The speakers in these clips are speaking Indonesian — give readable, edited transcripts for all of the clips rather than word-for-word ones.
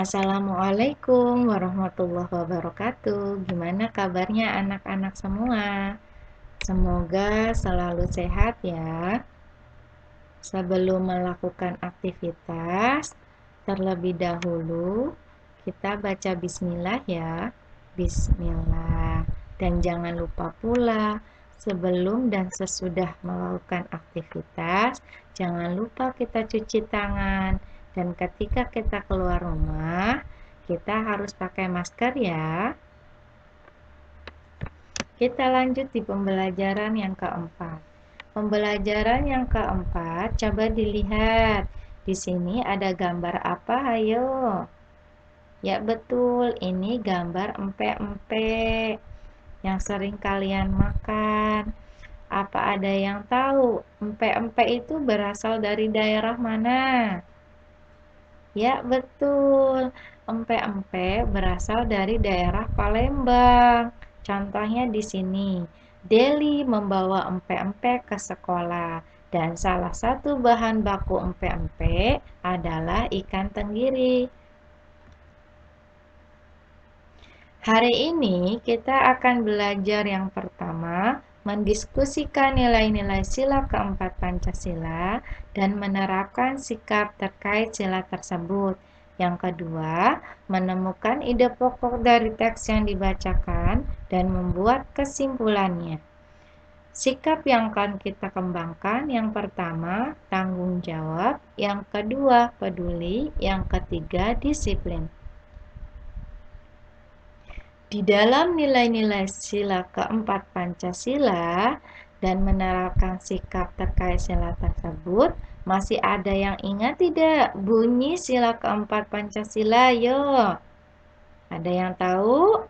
Assalamualaikum warahmatullahi wabarakatuh. Gimana kabarnya anak-anak semua? Semoga selalu sehat ya. Sebelum melakukan aktivitas, terlebih dahulu kita baca bismillah ya. Bismillah. Dan jangan lupa pula sebelum dan sesudah melakukan aktivitas, jangan lupa kita cuci tangan. Dan ketika kita keluar rumah, kita harus pakai masker ya. Kita lanjut di pembelajaran yang keempat. Pembelajaran yang keempat, coba dilihat. Di sini ada gambar apa? Ayo. Ya betul, ini gambar empek-empek yang sering kalian makan. Apa ada yang tahu empek-empek itu berasal dari daerah mana? Ya betul, empek-empek berasal dari daerah Palembang. Contohnya di sini, Deli membawa empek-empek ke sekolah. Dan salah satu bahan baku empek-empek adalah ikan tenggiri. Hari ini kita akan belajar yang pertama, mendiskusikan nilai-nilai sila keempat Pancasila dan menerapkan sikap terkait sila tersebut. Yang kedua, menemukan ide pokok dari teks yang dibacakan dan membuat kesimpulannya. Sikap yang akan kita kembangkan, yang pertama, tanggung jawab, yang kedua, peduli, yang ketiga, disiplin. Di dalam nilai-nilai sila keempat Pancasila dan menerapkan sikap terkait sila tersebut, masih ada yang ingat tidak bunyi sila keempat Pancasila? Yo, ada yang tahu?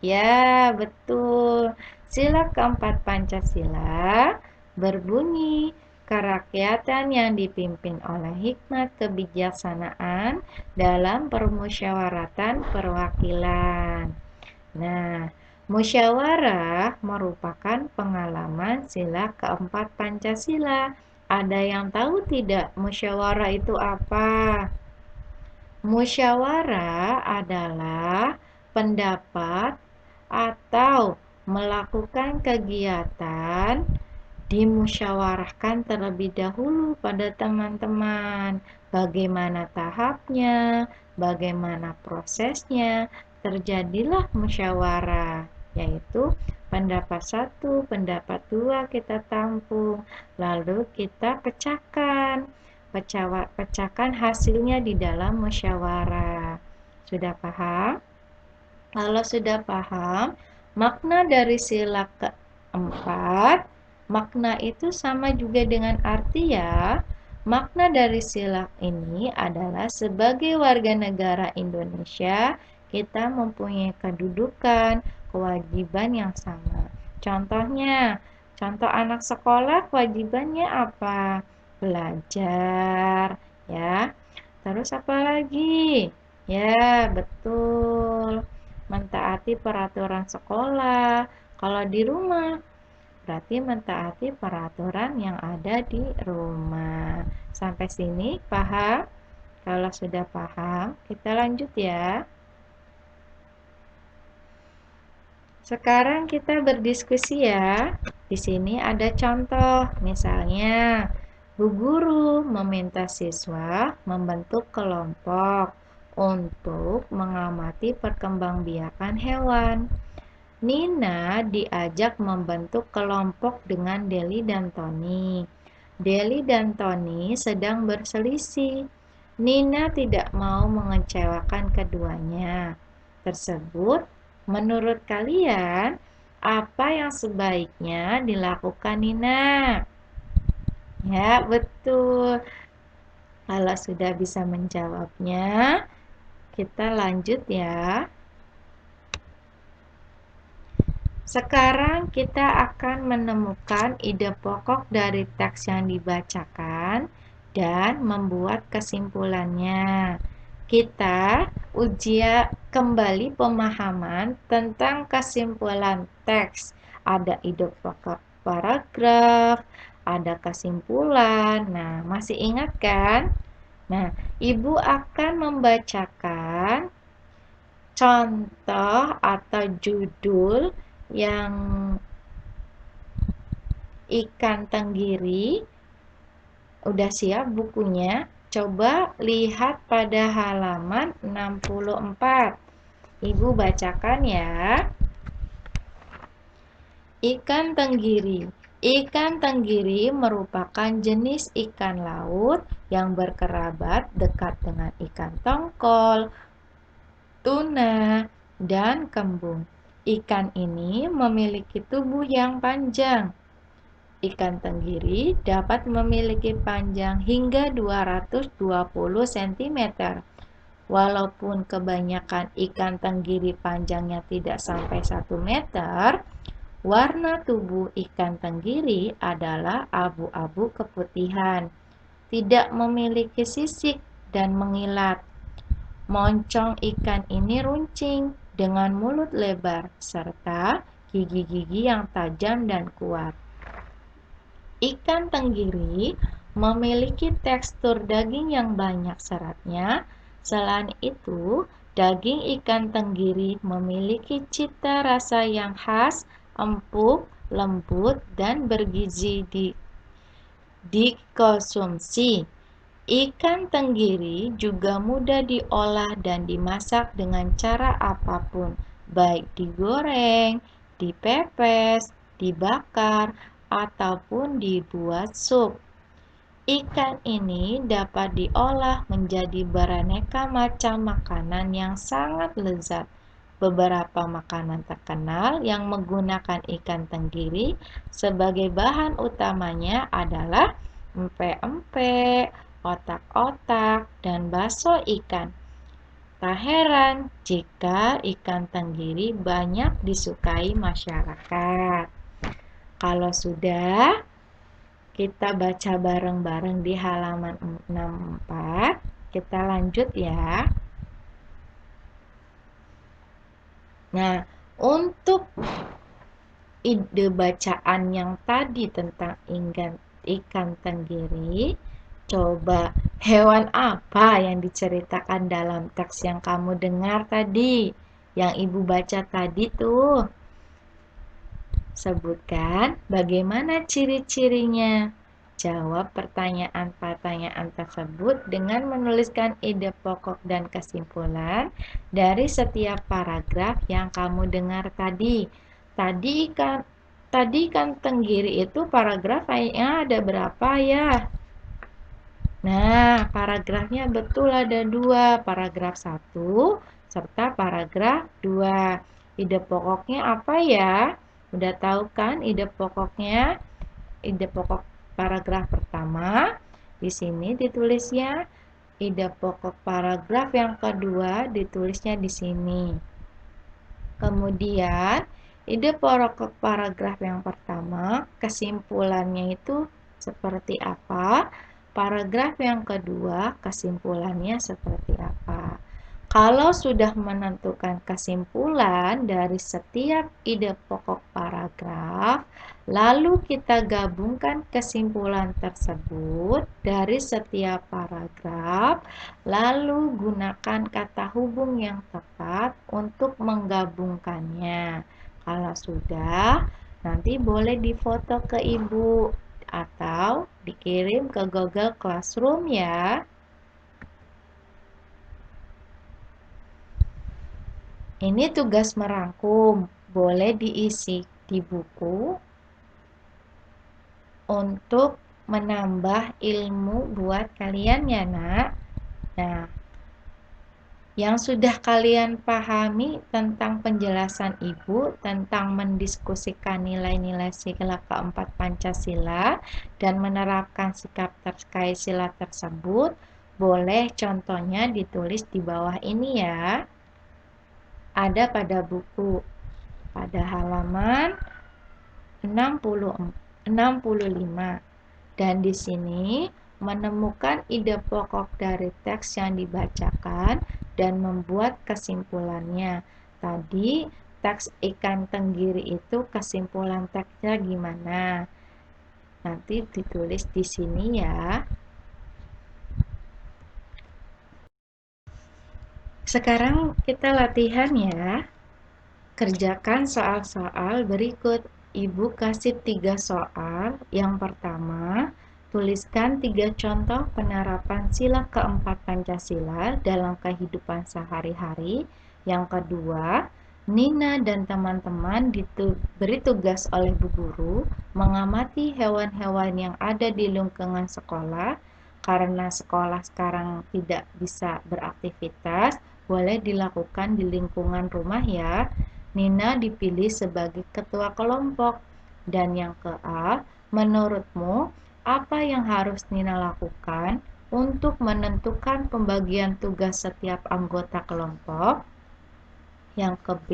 Ya, betul. Sila keempat Pancasila berbunyi kerakyatan yang dipimpin oleh hikmat kebijaksanaan dalam permusyawaratan perwakilan. Nah, musyawarah merupakan pengalaman sila keempat Pancasila. Ada yang tahu tidak musyawarah itu apa? Musyawarah adalah pendapat atau melakukan kegiatan dimusyawarahkan terlebih dahulu pada teman-teman. Bagaimana tahapnya, bagaimana prosesnya, terjadilah musyawarah, yaitu pendapat satu, pendapat dua kita tampung, lalu kita pecahkan hasilnya di dalam musyawarah. Sudah paham? Kalau sudah paham, makna dari sila keempat, makna itu sama juga dengan arti ya. Makna dari sila ini adalah sebagai warga negara Indonesia, kita mempunyai kedudukan, kewajiban yang sama. Contohnya, contoh anak sekolah kewajibannya apa? Belajar, ya. Terus apa lagi? Ya, betul. Mentaati peraturan sekolah. Kalau di rumah, berarti mentaati peraturan yang ada di rumah. Sampai sini paham? Kalau sudah paham, kita lanjut ya. Sekarang kita berdiskusi ya. Di sini ada contoh, misalnya Bu guru meminta siswa membentuk kelompok untuk mengamati perkembangbiakan hewan. Nina diajak membentuk kelompok dengan Deli dan Tony. Deli dan Tony sedang berselisih. Nina tidak mau mengecewakan keduanya. Tersebut, menurut kalian, apa yang sebaiknya dilakukan Nina? Ya, betul. Kalau sudah bisa menjawabnya, kita lanjut ya. Sekarang kita akan menemukan ide pokok dari teks yang dibacakan dan membuat kesimpulannya. Kita uji kembali pemahaman tentang kesimpulan teks. Ada ide pokok paragraf, ada kesimpulan. Nah, masih ingat kan? Nah, Ibu akan membacakan bacakan contoh atau judul yang ikan tenggiri. Udah siap bukunya? Coba lihat pada halaman 64. Ibu bacakan ya. Ikan tenggiri. Ikan tenggiri merupakan jenis ikan laut yang berkerabat dekat dengan ikan tongkol, tuna, dan kembung. Ikan ini memiliki tubuh yang panjang. Ikan tenggiri dapat memiliki panjang hingga 220 cm. Walaupun kebanyakan ikan tenggiri panjangnya tidak sampai 1 meter, warna tubuh ikan tenggiri adalah abu-abu keputihan, tidak memiliki sisik dan mengilat. Moncong ikan ini runcing dengan mulut lebar serta gigi-gigi yang tajam dan kuat. Ikan tenggiri memiliki tekstur daging yang banyak seratnya. Selain itu, daging ikan tenggiri memiliki cita rasa yang khas, empuk, lembut, dan bergizi dikonsumsi. Ikan tenggiri juga mudah diolah dan dimasak dengan cara apapun, baik digoreng, dipepes, dibakar, ataupun dibuat sup. Ikan ini dapat diolah menjadi beraneka macam makanan yang sangat lezat. Beberapa makanan terkenal yang menggunakan ikan tenggiri sebagai bahan utamanya adalah empek-empek, otak-otak, dan bakso ikan. Tak heran jika ikan tenggiri banyak disukai masyarakat. Kalau sudah, kita baca bareng-bareng di halaman 64. Kita lanjut ya. Nah, untuk ide bacaan yang tadi tentang ikan tenggiri, coba hewan apa yang diceritakan dalam teks yang kamu dengar tadi, yang ibu baca tadi tuh? Sebutkan bagaimana ciri-cirinya. Jawab pertanyaan-pertanyaan tersebut dengan menuliskan ide pokok dan kesimpulan dari setiap paragraf yang kamu dengar tadi. Tadi kan tenggiri itu paragrafnya ada berapa ya? Nah, paragrafnya betul ada 2, paragraf 1 serta paragraf 2. Ide pokoknya apa ya? Udah tahu kan ide pokoknya? Ide pokok paragraf pertama, di sini ditulisnya. Ide pokok paragraf yang kedua ditulisnya di sini. Kemudian, ide pokok paragraf yang pertama, kesimpulannya itu seperti apa? Paragraf yang kedua, kesimpulannya seperti apa? Kalau sudah menentukan kesimpulan dari setiap ide pokok paragraf, lalu kita gabungkan kesimpulan tersebut dari setiap paragraf, lalu gunakan kata hubung yang tepat untuk menggabungkannya. Kalau sudah, nanti boleh difoto ke ibu atau dikirim ke Google Classroom ya. Ini tugas merangkum, boleh diisi di buku untuk menambah ilmu buat kalian ya nak. Nah, yang sudah kalian pahami tentang penjelasan ibu tentang mendiskusikan nilai-nilai sila keempat Pancasila dan menerapkan sikap terkait sila tersebut, boleh contohnya ditulis di bawah ini ya. Ada pada buku pada halaman 65 dan di sini menemukan ide pokok dari teks yang dibacakan dan membuat kesimpulannya. Tadi teks ikan tenggiri itu kesimpulan teksnya gimana? Nanti ditulis di sini ya. Sekarang kita latihan ya. Kerjakan soal-soal berikut. Ibu kasih 3 soal. Yang pertama, tuliskan 3 contoh penerapan sila keempat Pancasila dalam kehidupan sehari-hari. Yang kedua, Nina dan teman-teman diberi tugas oleh Bu Guru mengamati hewan-hewan yang ada di lingkungan sekolah. Karena sekolah sekarang tidak bisa beraktivitas, boleh dilakukan di lingkungan rumah ya. Nina dipilih sebagai ketua kelompok. Dan yang ke-A, menurutmu apa yang harus Nina lakukan untuk menentukan pembagian tugas setiap anggota kelompok? Yang ke-B,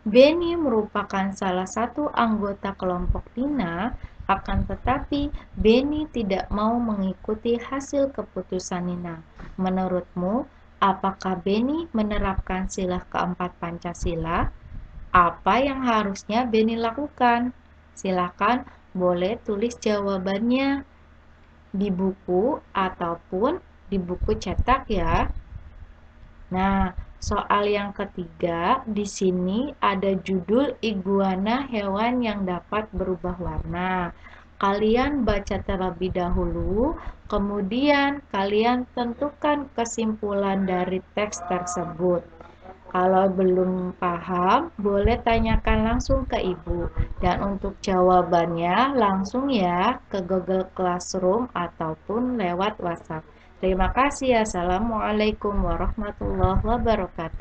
Beni merupakan salah satu anggota kelompok Nina, akan tetapi Beni tidak mau mengikuti hasil keputusan Nina. Menurutmu, apakah Beni menerapkan sila keempat Pancasila? Apa yang harusnya Beni lakukan? Silakan boleh tulis jawabannya di buku ataupun di buku cetak ya. Nah, soal yang ketiga, di sini ada judul iguana hewan yang dapat berubah warna. Kalian baca terlebih dahulu, kemudian kalian tentukan kesimpulan dari teks tersebut. Kalau belum paham, boleh tanyakan langsung ke ibu. Dan untuk jawabannya langsung ya ke Google Classroom ataupun lewat WhatsApp. Terima kasih. Assalamualaikum warahmatullahi wabarakatuh.